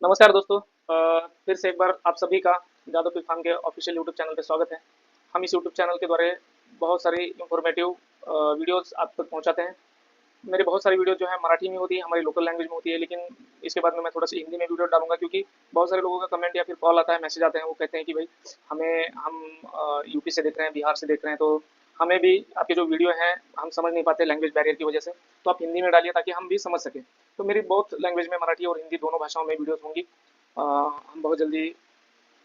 नमस्कार दोस्तों। फिर से एक बार आप सभी का जादव पीक फार्म के ऑफिशियल यूट्यूब चैनल पे स्वागत है। हम इस यूट्यूब चैनल के द्वारा बहुत सारी इंफॉर्मेटिव वीडियोस आप तक पहुंचाते हैं। मेरी बहुत सारी वीडियो जो है मराठी में होती है, हमारी लोकल लैंग्वेज में होती है, लेकिन इसके बाद में मैं थोड़ा सा हिंदी में वीडियो डालूंगा क्योंकि बहुत सारे लोगों का कमेंट या फिर कॉल आता है, मैसेज आते हैं, वो कहते हैं कि भाई हम यूपी से देख रहे हैं, बिहार से देख रहे हैं, तो हमें भी आपके जो वीडियो हैं हम समझ नहीं पाते लैंग्वेज बैरियर की वजह से, तो आप हिंदी में डालिए ताकि हम भी समझ सकें। तो मेरी बहुत लैंग्वेज में मराठी और हिंदी दोनों भाषाओं में वीडियोस होंगी। हम बहुत जल्दी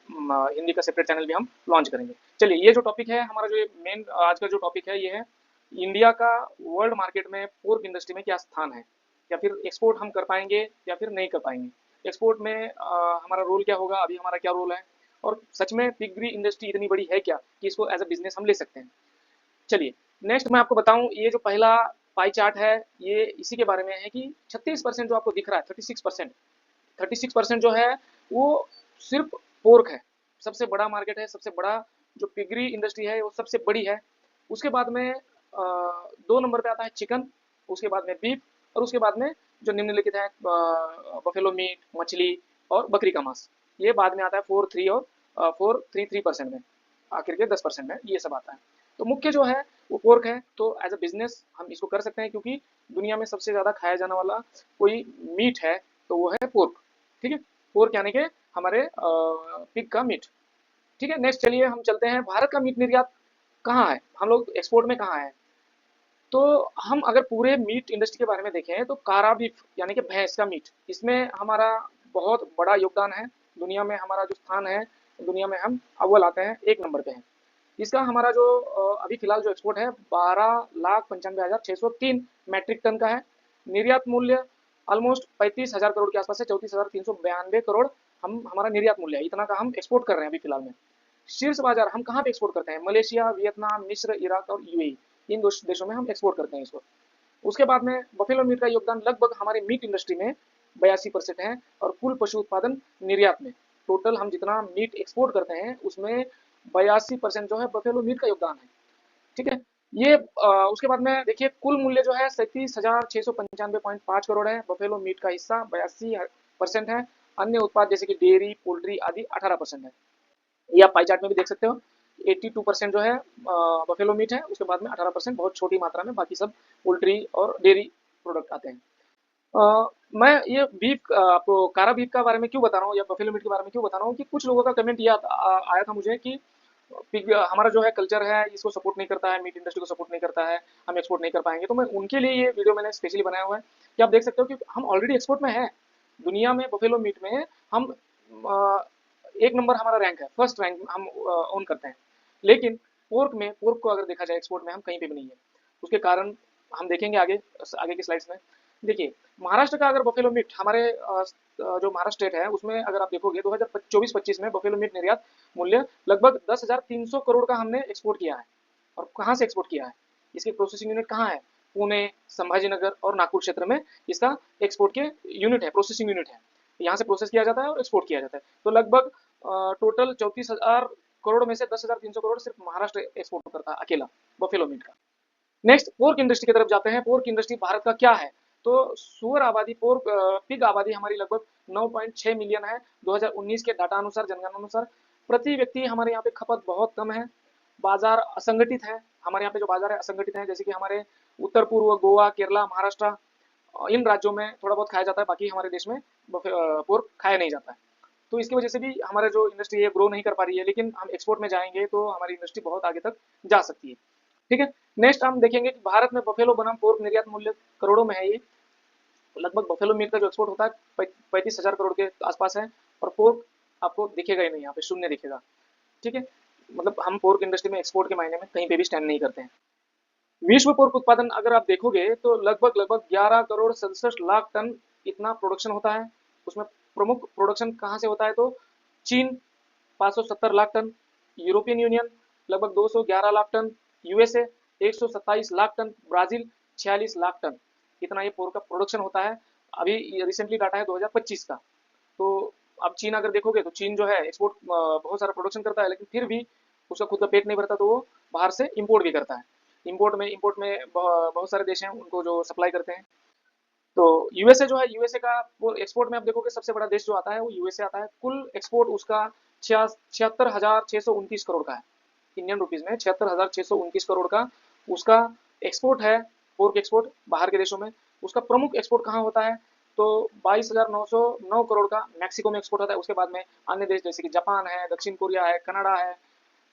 हिंदी का सेपरेट चैनल भी हम लॉन्च करेंगे। चलिए, ये जो टॉपिक है हमारा, जो ये मेन आज का जो टॉपिक है, ये है इंडिया का वर्ल्ड मार्केट में पोर्क इंडस्ट्री में क्या स्थान है, या फिर एक्सपोर्ट हम कर पाएंगे या फिर नहीं कर पाएंगे। एक्सपोर्ट में हमारा रोल क्या होगा, अभी हमारा क्या रोल है, और सच में पिगरी इंडस्ट्री इतनी बड़ी है क्या कि इसको एज अ बिजनेस हम ले सकते हैं। चलिए, नेक्स्ट मैं आपको बताऊं, ये जो पहला पाई चार्ट है ये इसी के बारे में है कि 36% जो आपको दिख रहा है, 36%, 36% जो है वो सिर्फ पोर्क है। सबसे बड़ा मार्केट है, सबसे बड़ा जो पिगरी इंडस्ट्री है वो सबसे बड़ी है। उसके बाद में 2 नंबर पे आता है चिकन, उसके बाद में बीफ, और उसके बाद में जो निम्नलिखित है बफेलो मीट, मछली और बकरी का मांस। ये बाद में आता है 4-3 और 4-3-3% में, आखिर के 10% में ये सब आता है। तो मुख्य जो है वो पोर्क है, तो एज अ बिजनेस हम इसको कर सकते हैं क्योंकि दुनिया में सबसे ज़्यादा खाया जाने वाला कोई मीट है तो वो है पोर्क। ठीक है, पोर्क यानी कि हमारे पिग का मीट। ठीक है, नेक्स्ट चलिए हम चलते हैं, भारत का मीट निर्यात कहाँ है, हम लोग एक्सपोर्ट में कहाँ है। तो हम अगर पूरे मीट इंडस्ट्री के बारे में देखें तो कारा बीफ यानी कि भैंस का मीट, इसमें हमारा बहुत बड़ा योगदान है। दुनिया में हमारा जो स्थान है, दुनिया में हम अव्वल आते हैं, 1 नंबर पे हैं। इसका हमारा जो अभी फिलहाल जो एक्सपोर्ट है 12,95,603 मैट्रिक टन का है। निर्यात मूल्य ऑलमोस्ट 35,000 करोड़ के आसपास है, 34,392 करोड़ हम हमारा निर्यात मूल्य है, इतना का हम एक्सपोर्ट कर रहे हैं अभी फिलहाल में। शीर्ष बाजार हम कहाँ पे एक्सपोर्ट करते हैं, मलेशिया, वियतनाम, मिस्र, इराक और यूएई, इन दो देशों में हम एक्सपोर्ट करते हैं इसको। उसके बाद में बफेलो मीट का योगदान लगभग हमारे मीट इंडस्ट्री में 82% है, और कुल पशु उत्पादन निर्यात में टोटल हम जितना मीट एक्सपोर्ट करते हैं उसमें 82% जो है बफेलो मीट का योगदान है। ठीक है, ये उसके बाद में देखिए कुल मूल्य जो है 37,695.5 करोड़ है, बफेलो मीट का हिस्सा 82% है। अन्य उत्पाद जैसे कि डेयरी, पोल्ट्री आदि 18% है। ये आप पाई चार्ट में भी देख सकते हो। 82% जो है बफेलो मीट है, उसके बाद में 18% बहुत छोटी मात्रा में बाकी सब पोल्ट्री और डेयरी प्रोडक्ट आते हैं। मैं ये बीफ आपको कारा बीफ का बारे में क्यों बता रहा हूँ या बफेलो मीट के बारे में क्यों बता रहा हूँ कि कुछ लोगों का कमेंट ये आया था मुझे कि हमारा जो है कल्चर है इसको सपोर्ट नहीं करता है, मीट इंडस्ट्री को सपोर्ट नहीं करता है, हम एक्सपोर्ट नहीं कर पाएंगे। तो मैं उनके लिए ये वीडियो मैंने स्पेशली बनाया हुआ है कि आप देख सकते हो कि हम ऑलरेडी एक्सपोर्ट में है। दुनिया में बफेलो मीट में हम 1 नंबर हमारा रैंक है, फर्स्ट रैंक हम ओन करते हैं। लेकिन पोर्क को अगर देखा जाए एक्सपोर्ट में हम कहीं पे भी नहीं है। उसके कारण हम देखेंगे आगे आगे की स्लाइड्स में। देखिए, महाराष्ट्र का अगर बफेलो मीट हमारे जो महाराष्ट्र स्टेट है उसमें अगर आप देखोगे 2024-25 में बफेलो मीट निर्यात मूल्य लगभग 10,300 करोड़ का हमने एक्सपोर्ट किया है। और कहाँ से एक्सपोर्ट किया है, इसकी प्रोसेसिंग यूनिट कहाँ है, पुणे, संभाजीनगर और नागपुर क्षेत्र में इसका एक्सपोर्ट के यूनिट है, प्रोसेसिंग यूनिट है। यहाँ से प्रोसेस किया जाता है और एक्सपोर्ट किया जाता है। तो लगभग टोटल 34,000 करोड़ में से 10,300 करोड़ सिर्फ महाराष्ट्र एक्सपोर्ट करता है अकेला बफेलो मीट का। नेक्स्ट पोर्क इंडस्ट्री की तरफ जाते हैं। पोर्क इंडस्ट्री भारत का क्या है, तो सुअर आबादी, पोर्क पिग आबादी हमारी लगभग 9.6 मिलियन है 2019 के डाटा अनुसार, जनगणना अनुसार। प्रति व्यक्ति हमारे यहाँ पे खपत बहुत कम है। बाजार असंगठित है, हमारे यहाँ पे जो बाजार है असंगठित है, जैसे कि हमारे उत्तर पूर्व, गोवा, केरला, महाराष्ट्र, इन राज्यों में थोड़ा बहुत खाया जाता है, बाकी हमारे देश में पोर्क खाया नहीं जाता है। तो इसकी वजह से भी हमारा जो इंडस्ट्री है ग्रो नहीं कर पा रही है, लेकिन हम एक्सपोर्ट में जाएंगे तो हमारी इंडस्ट्री बहुत आगे तक जा सकती है। ठीक है, नेक्स्ट हम देखेंगे कि भारत में बफेलो बनाम पोर्क निर्यात मूल्य करोड़ों में है। ये लगभग बफेलो मीट का जो एक्सपोर्ट होता है 35,000 करोड़ के आसपास है, और पोर्क आपको दिखेगा ही नहीं, यहाँ पे शून्य दिखेगा। ठीक है, मतलब हम पोर्क इंडस्ट्री में एक्सपोर्ट के मायने में कहीं पे भी स्टैंड नहीं करते हैं। विश्व पोर्क उत्पादन अगर आप देखोगे तो लगभग लगभग 11 करोड़ 67 लाख टन इतना प्रोडक्शन होता है। उसमें प्रमुख प्रोडक्शन कहाँ से होता है, तो चीन 570 लाख टन, यूरोपियन यूनियन लगभग 211 lakh ton, USA 127 lakh ton, Brazil 46 lakh ton, इतना ये पोर्क का प्रोडक्शन होता है। अभी रिसेंटली डाटा है 2025 का। तो अब चीन अगर देखोगे तो चीन जो है एक्सपोर्ट बहुत सारा प्रोडक्शन करता है, लेकिन फिर भी उसका खुद का पेट नहीं भरता, तो वो बाहर से इंपोर्ट भी करता है। इंपोर्ट में बहुत सारे देश हैं उनको जो सप्लाई करते हैं। तो यूएसए जो है, यूएसए का एक्सपोर्ट में आप देखोगे सबसे बड़ा देश जो आता है वो यूएसए आता है। कुल एक्सपोर्ट उसका 76,629 करोड़ का है। इंडियन रुपीज में 76,629 करोड़ का उसका एक्सपोर्ट है, पोर्क एक्सपोर्ट बाहर के देशों में। उसका प्रमुख एक्सपोर्ट कहाँ होता है, तो 22,909 करोड़ का मैक्सिको में एक्सपोर्ट होता है। उसके बाद में अन्य देश जैसे कि जापान है, दक्षिण कोरिया है, कनाडा है,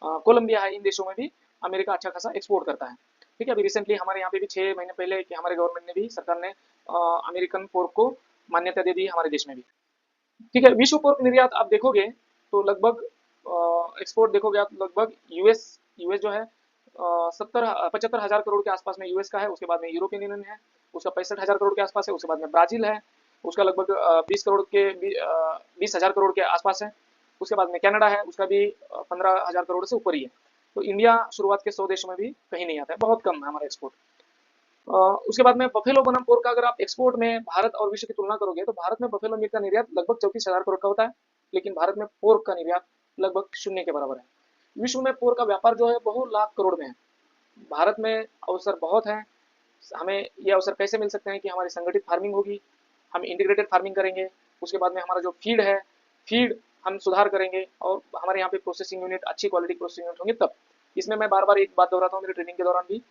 कोलंबिया है, इन देशों में भी अमेरिका अच्छा खासा एक्सपोर्ट करता है। ठीक है, अभी रिसेंटली हमारे यहाँ पे भी 6 महीने पहले कि हमारे गवर्नमेंट ने भी, सरकार ने अमेरिकन पोर्क को मान्यता दे दी है हमारे देश में भी। ठीक है, विश्व पोर्क निर्यात आप देखोगे तो लगभग एक्सपोर्ट देखोगे आप लगभग यूएस यूएस जो है 75,000 करोड़ के आसपास में यूएस का है। उसके बाद में यूरोपियन यूनियन है, उसका 65,000 करोड़ के आसपास है। उसके बाद में ब्राजील है, उसका लगभग 20,000 करोड़ के आसपास है। उसके बाद में कनाडा है, उसका भी 15,000 करोड़ से ऊपर ही है। तो इंडिया शुरुआत के 100 देशों में भी कहीं नहीं आता है, बहुत कम है हमारा एक्सपोर्ट। उसके बाद में बफेलो बनम पोर्क का अगर आप एक्सपोर्ट में भारत और विश्व की तुलना करोगे तो भारत में बफेलो मीट का निर्यात लगभग 34,000 करोड़ का होता है, लेकिन भारत में पोर्क का निर्यात लगभग शून्य के बराबर है। विश्व में पोर्क का व्यापार जो है बहुत लाख करोड़ में है। भारत में अवसर बहुत है। हमें ये अवसर कैसे मिल सकते हैं कि हमारी संगठित फार्मिंग होगी, हम इंटीग्रेटेड फार्मिंग करेंगे। उसके बाद में हमारा जो फीड है, फीड हम सुधार करेंगे और हमारे यहाँ पे प्रोसेसिंग यूनिट, अच्छी क्वालिटी प्रोसेसिंग यूनिट होंगे तब। इसमें मैं बार बार एक बात दोहराता हूँ मेरे ट्रेनिंग के दौरान भी,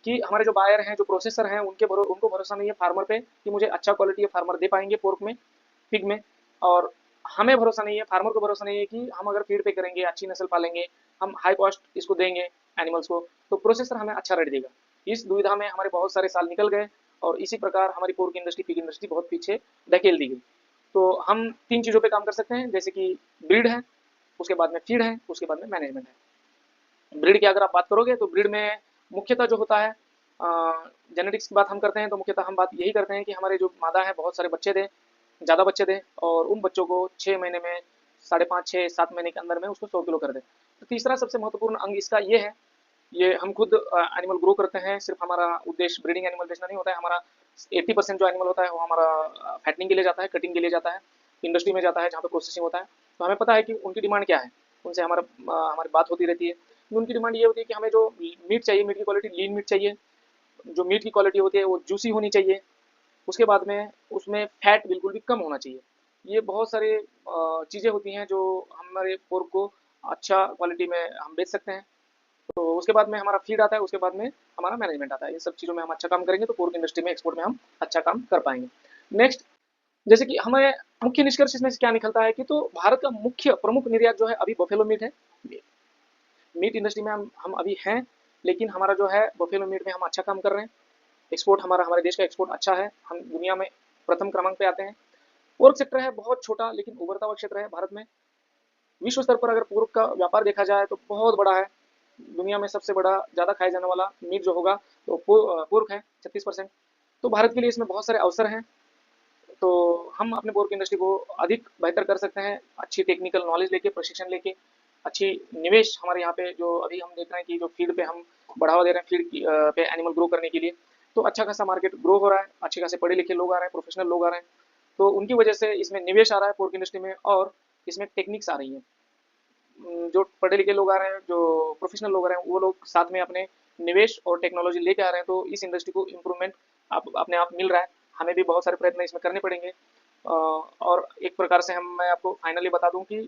कि हमारे जो बायर हैं, जो प्रोसेसर हैं, उनको भरोसा नहीं है फार्मर पे कि मुझे अच्छा क्वालिटी फार्मर दे पाएंगे पोर्क में, पिग में। और हमें भरोसा नहीं है, फार्मर को भरोसा नहीं है कि हम अगर फीड पे करेंगे, अच्छी नस्ल पालेंगे, हम हाई कॉस्ट इसको देंगे एनिमल्स को, तो प्रोसेसर हमें अच्छा रेट देगा। इस दुविधा में हमारे बहुत सारे साल निकल गए और इसी प्रकार हमारी पोर्क इंडस्ट्री, पिग इंडस्ट्री बहुत पीछे धकेल दी गई। तो हम 3 चीज़ों पे काम कर सकते हैं, जैसे कि ब्रीड है, उसके बाद में फीड है, उसके बाद में मैनेजमेंट है। ब्रीड की अगर आप बात करोगे तो ब्रीड में मुख्यतः जो होता है, जेनेटिक्स की बात हम करते हैं तो मुख्यतः हम बात यही करते हैं कि हमारे जो मादा है बहुत सारे बच्चे दें, ज़्यादा बच्चे दें और उन बच्चों को 6 महीने में, 5.5 6 7 महीने के अंदर में उसको 100 किलो कर दें। तो तीसरा सबसे महत्वपूर्ण अंग इसका ये है, ये हम खुद एनिमल ग्रो करते हैं। सिर्फ हमारा उद्देश्य ब्रीडिंग एनिमल बेचना नहीं होता है। हमारा 80% जो एनिमल होता है वो हमारा फैटनिंग के लिए जाता है, कटिंग के लिए जाता है, इंडस्ट्री में जाता है जहाँ पे प्रोसेसिंग होता है। तो हमें पता है कि उनकी डिमांड क्या है, उनसे हमारी बात होती रहती है। उनकी डिमांड ये होती है कि हमें जो मीट चाहिए, मीट की क्वालिटी लीन मीट चाहिए, जो मीट की क्वालिटी होती है वो जूसी होनी चाहिए। उसके बाद में उसमें फैट बिल्कुल भी कम होना चाहिए। ये बहुत सारे चीज़ें होती हैं जो हमारे पोर्क को अच्छा क्वालिटी में हम बेच सकते हैं। तो उसके बाद में हमारा फीड आता है, उसके बाद में हमारा मैनेजमेंट आता है। इन सब चीज़ों में हम अच्छा काम करेंगे तो पोर्क इंडस्ट्री में, एक्सपोर्ट में हम अच्छा काम कर पाएंगे। नेक्स्ट, जैसे कि हमें मुख्य निष्कर्ष इसमें से क्या निकलता है कि तो भारत का मुख्य प्रमुख निर्यात जो है अभी बफेलो मीट है। मीट इंडस्ट्री में हम अभी हैं, लेकिन हमारा जो है बफेलो मीट में हम अच्छा काम कर रहे हैं। एक्सपोर्ट हमारे देश का एक्सपोर्ट अच्छा है, हम दुनिया में प्रथम क्रमांक पे आते हैं। पोर्क सेक्टर है बहुत छोटा लेकिन उभरता हुआ क्षेत्र है भारत में। विश्व स्तर पर अगर पोर्क का व्यापार देखा जाए तो बहुत बड़ा है। दुनिया में सबसे बड़ा ज़्यादा खाया जाने वाला मीट जो होगा तो पोर्क है, 36%। तो भारत के लिए इसमें बहुत सारे अवसर हैं। तो हम अपने पोर्क इंडस्ट्री को अधिक बेहतर कर सकते हैं, अच्छी टेक्निकल नॉलेज लेके, प्रशिक्षण लेके, अच्छी निवेश हमारे यहाँ पे जो अभी हम देख रहे हैं कि जो फीड पे हम बढ़ावा दे रहे हैं, फीड पे एनिमल ग्रो करने के लिए, तो अच्छा खासा मार्केट ग्रो हो रहा है, अच्छे खासे पढ़े लिखे लोग आ रहे हैं, प्रोफेशनल लोग आ रहे हैं। तो उनकी वजह से इसमें निवेश आ रहा है पोर्क इंडस्ट्री में, और इसमें टेक्निक्स आ रही हैं। जो पढ़े लिखे लोग आ रहे हैं, जो प्रोफेशनल लोग आ रहे हैं, वो लोग साथ में अपने निवेश और टेक्नोलॉजी लेके आ रहे हैं। तो इस इंडस्ट्री को इम्प्रूवमेंट अपने आप मिल रहा है। हमें भी बहुत सारे प्रयत्न इसमें करने पड़ेंगे। और एक प्रकार से मैं आपको फाइनली बता दूं कि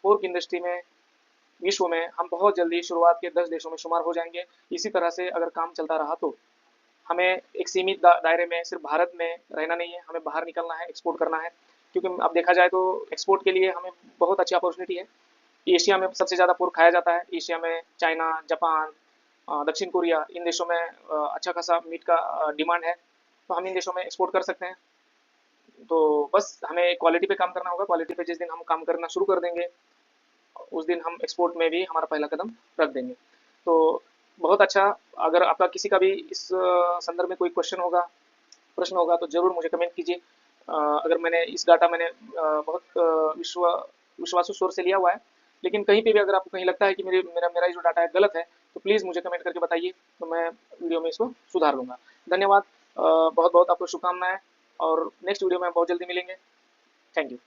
पोर्क इंडस्ट्री में विश्व में हम बहुत जल्दी शुरुआत के 10 देशों में शुमार हो जाएंगे। इसी तरह से अगर काम चलता रहा तो हमें एक सीमित दायरे में सिर्फ भारत में रहना नहीं है, हमें बाहर निकलना है, एक्सपोर्ट करना है। क्योंकि अब देखा जाए तो एक्सपोर्ट के लिए हमें बहुत अच्छी अपॉर्चुनिटी है। एशिया में सबसे ज़्यादा पोर्क खाया जाता है। एशिया में चाइना, जापान, दक्षिण कोरिया, इन देशों में अच्छा खासा मीट का डिमांड है। तो हम इन देशों में एक्सपोर्ट कर सकते हैं। तो बस हमें क्वालिटी पे काम करना होगा। क्वालिटी पे जिस दिन हम काम करना शुरू कर देंगे उस दिन हम एक्सपोर्ट में भी हमारा पहला कदम रख देंगे। तो बहुत अच्छा। अगर आपका किसी का भी इस संदर्भ में कोई प्रश्न होगा तो ज़रूर मुझे कमेंट कीजिए। अगर मैंने इस डाटा बहुत विश्वासु सोर्स से लिया हुआ है, लेकिन कहीं पे भी अगर आपको कहीं लगता है कि मेरा ये जो डाटा है गलत है तो प्लीज़ मुझे कमेंट करके बताइए, तो मैं वीडियो में इसको सुधार लूँगा। धन्यवाद। बहुत बहुत आपको शुभकामनाएं और नेक्स्ट वीडियो में बहुत जल्दी मिलेंगे। Thank you.